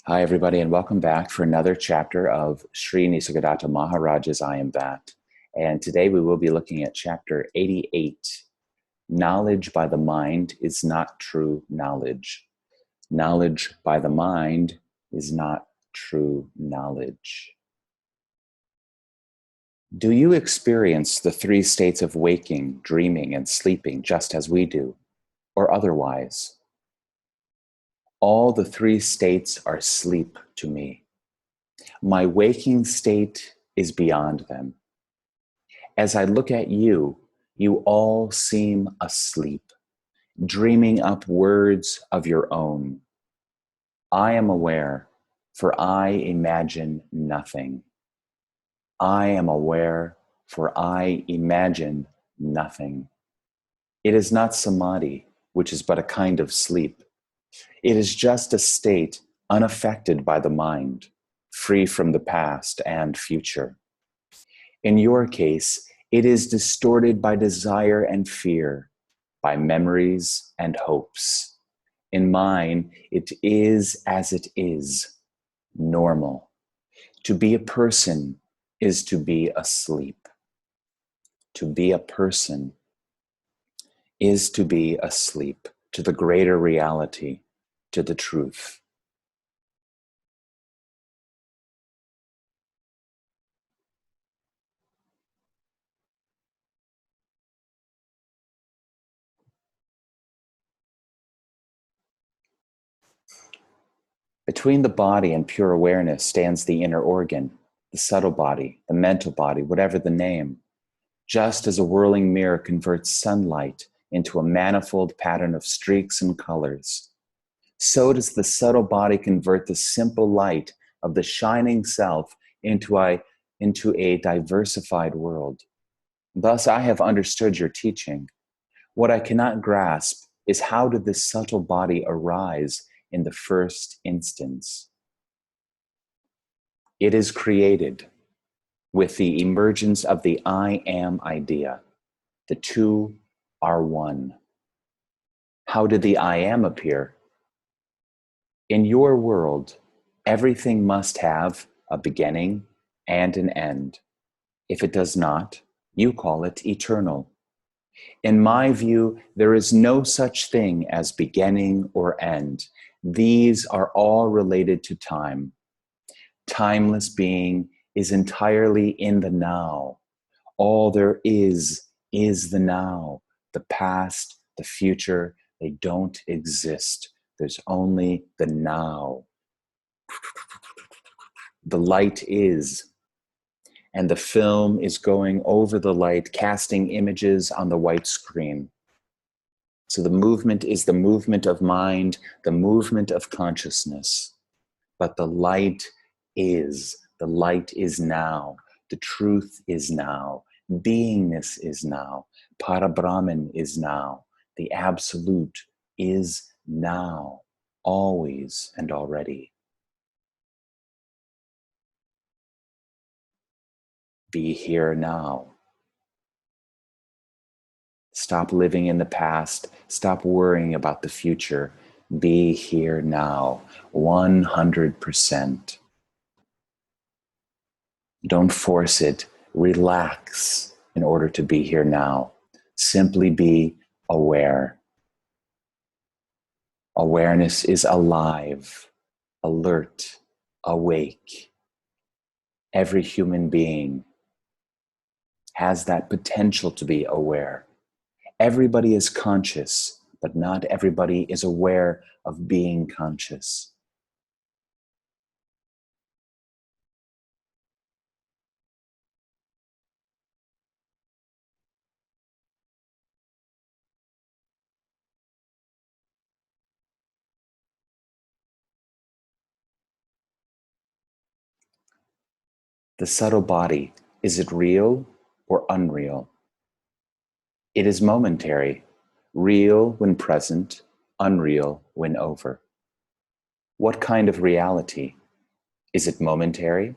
Hi, everybody, and welcome back for another chapter of Sri Nisargadatta Maharaja's I Am That. And today we will be looking at chapter 88. Knowledge by the mind is not true knowledge. Knowledge by the mind is not true knowledge. Do you experience the three states of waking, dreaming, and sleeping just as we do, or otherwise? All the three states are sleep to me. My waking state is beyond them. As I look at you, you all seem asleep, dreaming up words of your own. I am aware, for I imagine nothing. I am aware, for I imagine nothing. It is not samadhi, which is but a kind of sleep. It is just a state unaffected by the mind, free from the past and future. In your case, it is distorted by desire and fear, by memories and hopes. In mine, it is as it is, normal. To be a person is to be asleep. To be a person is to be asleep to the greater reality, to the truth. Between the body and pure awareness stands the inner organ, the subtle body, the mental body, whatever the name. Just as a whirling mirror converts sunlight into a manifold pattern of streaks and colors, so does the subtle body convert the simple light of the shining self into a diversified world. Thus, I have understood your teaching. What I cannot grasp is how did this subtle body arise in the first instance? It is created with the emergence of the I am idea. The two are one. How did the I am appear? In your world, everything must have a beginning and an end. If it does not, you call it eternal. In my view, there is no such thing as beginning or end. These are all related to time. Timeless being is entirely in the now. All there is the now. The past, the future, they don't exist. There's only the now. The light is, and the film is going over the light, casting images on the white screen. So the movement is the movement of mind, the movement of consciousness. But the light is now. The truth is now. Beingness is now. Parabrahman is now. The absolute is now, always and already. Be here now. Stop living in the past. Stop worrying about the future. Be here now, 100%. Don't force it. Relax in order to be here now. Simply be aware. Awareness is alive, alert, awake. Every human being has that potential to be aware. Everybody is conscious, but not everybody is aware of being conscious. The subtle body, is it real or unreal? It is momentary, real when present, unreal when over. What kind of reality? Is it momentary?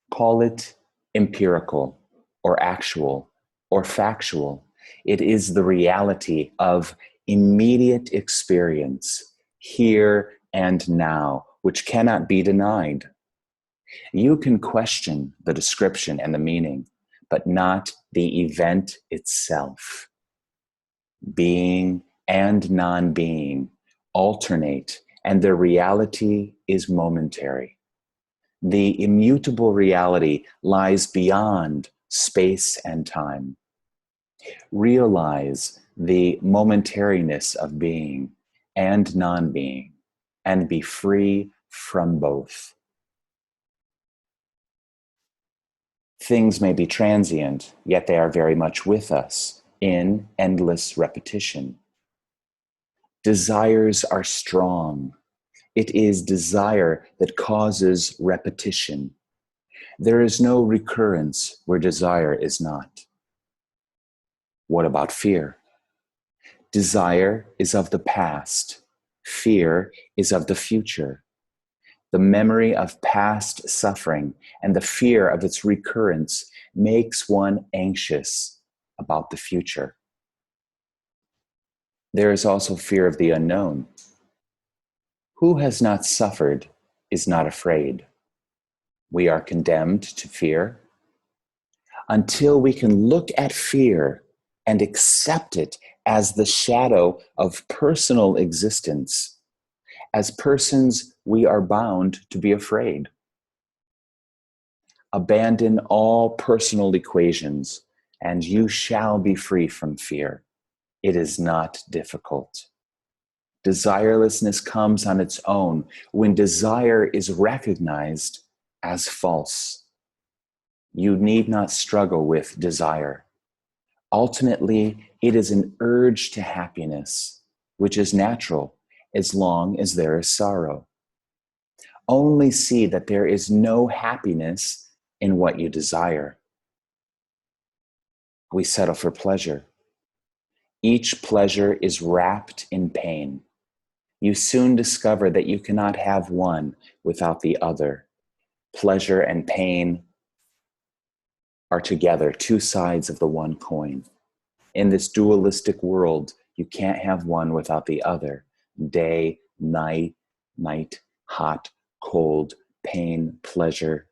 Call it empirical or actual or factual. It is the reality of immediate experience, here and now, which cannot be denied. You can question the description and the meaning, but not the event itself. Being and non-being alternate, and their reality is momentary. The immutable reality lies beyond space and time. Realize the momentariness of being and non-being, and be free from both. Things may be transient, yet they are very much with us in endless repetition. Desires are strong. It is desire that causes repetition. There is no recurrence where desire is not. What about fear? Desire is of the past. Fear is of the future. The memory of past suffering and the fear of its recurrence makes one anxious about the future. There is also fear of the unknown. Who has not suffered is not afraid. We are condemned to fear. Until we can look at fear and accept it as the shadow of personal existence, as persons, we are bound to be afraid. Abandon all personal equations, and you shall be free from fear. It is not difficult. Desirelessness comes on its own when desire is recognized as false. You need not struggle with desire. Ultimately, it is an urge to happiness, which is natural as long as there is sorrow. Only see that there is no happiness in what you desire. We settle for pleasure. Each pleasure is wrapped in pain. You soon discover that you cannot have one without the other. Pleasure and pain are together, two sides of the one coin. In this dualistic world, you can't have one without the other. Day, night, hot, cold, pain, pleasure.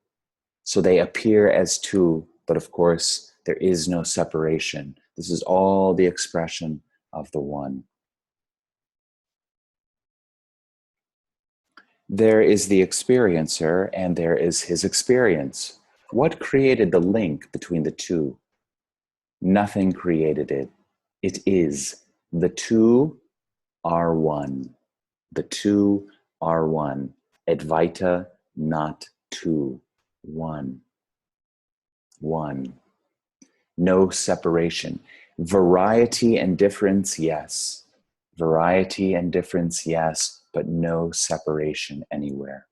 So they appear as two, but of course, there is no separation. This is all the expression of the one. There is the experiencer and there is his experience. What created the link between the two? Nothing created it. It is. The two are one. The two are one. Advaita, not two. One. One. No separation. Variety and difference, yes. Variety and difference, yes, but no separation anywhere.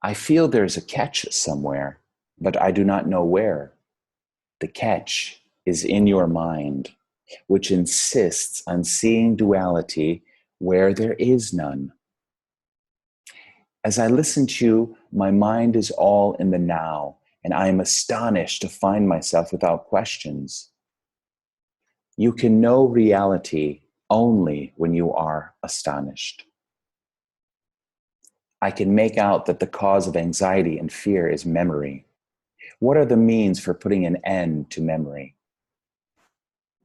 I feel there's a catch somewhere, but I do not know where. The catch is in your mind, which insists on seeing duality where there is none. As I listen to you, my mind is all in the now, and I am astonished to find myself without questions. You can know reality only when you are astonished. I can make out that the cause of anxiety and fear is memory. What are the means for putting an end to memory?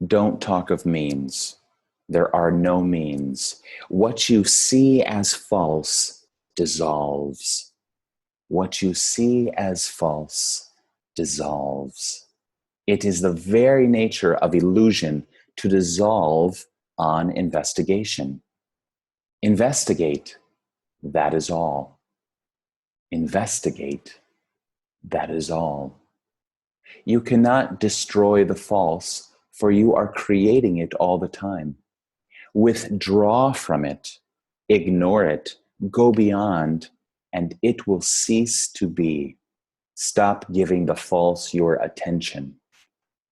Don't talk of means. There are no means. What you see as false dissolves. What you see as false dissolves. It is the very nature of illusion to dissolve on investigation. Investigate, that is all. Investigate, that is all. You cannot destroy the false, for you are creating it all the time. Withdraw from it, ignore it, go beyond, and it will cease to be. Stop giving the false your attention.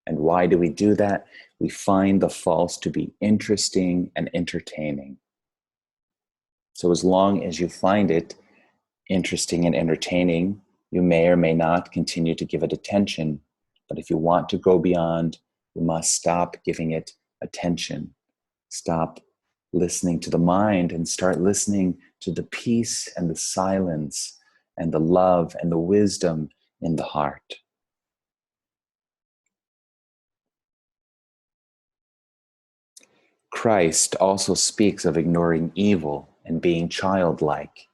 And why do we do that? We find the false to be interesting and entertaining. So as long as you find it interesting and entertaining, you may or may not continue to give it attention. But if you want to go beyond, you must stop giving it attention. Stop listening to the mind, and start listening to the peace and the silence and the love and the wisdom in the heart. Christ also speaks of ignoring evil and being childlike.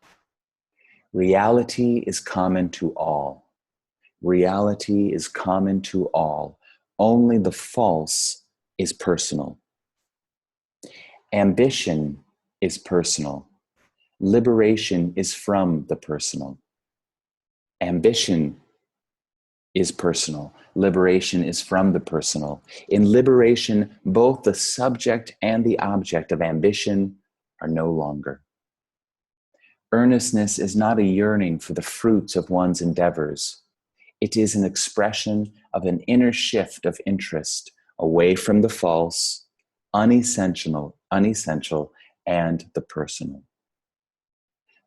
Reality is common to all. Reality is common to all. Only the false is personal. Ambition is personal. Liberation is from the personal. Ambition is personal. Liberation is from the personal. In liberation, both the subject and the object of ambition are no longer. Earnestness is not a yearning for the fruits of one's endeavors. It is an expression of an inner shift of interest away from the false, unessential, and the personal.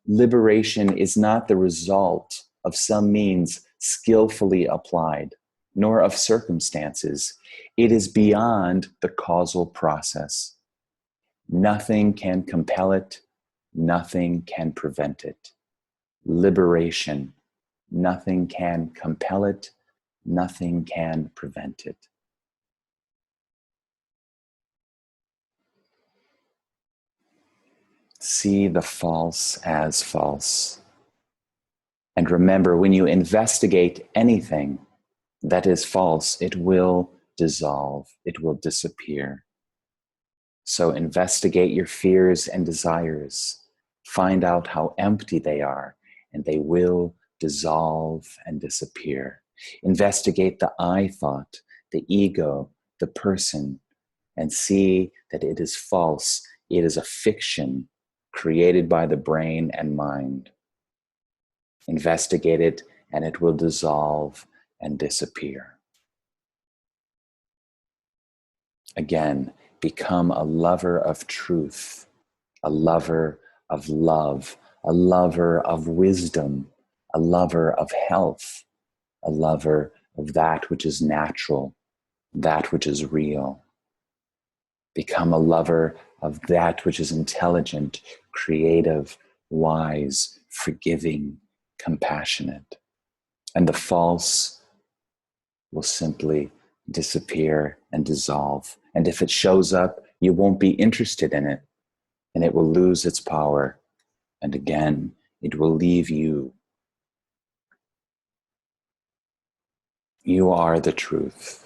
Liberation is not the result of some means skillfully applied, nor of circumstances. It is beyond the causal process. Nothing can compel it, nothing can prevent it. Liberation, nothing can compel it, nothing can prevent it. See the false as false. And remember, when you investigate anything that is false, it will dissolve, it will disappear. So investigate your fears and desires. Find out how empty they are, and they will dissolve and disappear. Investigate the I thought, the ego, the person, and see that it is false. It is a fiction created by the brain and mind. Investigate it, and it will dissolve and disappear. Again, become a lover of truth, a lover of love, a lover of wisdom, a lover of health, a lover of that which is natural, that which is real. Become a lover of that which is intelligent, creative, wise, forgiving, compassionate. And the false will simply disappear and dissolve. And if it shows up, you won't be interested in it, and it will lose its power. And again, it will leave you. You are the truth.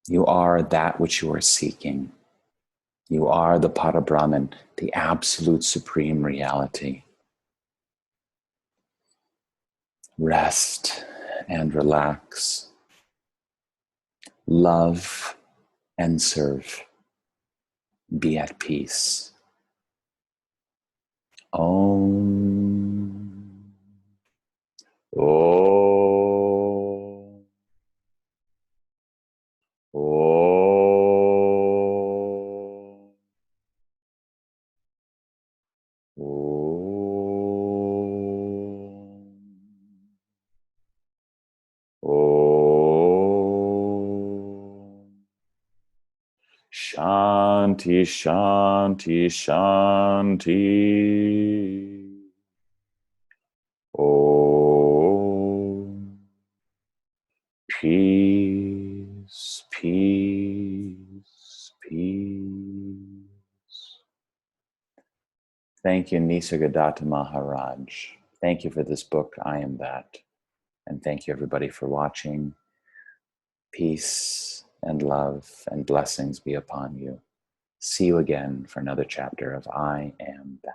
You are that which you are seeking. You are the Parabrahman, the absolute supreme reality. Rest and relax. Love and serve. Be at peace. Om. Om. Om. Om. Om. Shanti, Shanti, Shanti. Om. Peace, peace, peace. Thank you, Nisargadatta Maharaj. Thank you for this book, I Am That. And thank you, everybody, for watching. Peace and love and blessings be upon you. See you again for another chapter of I Am That.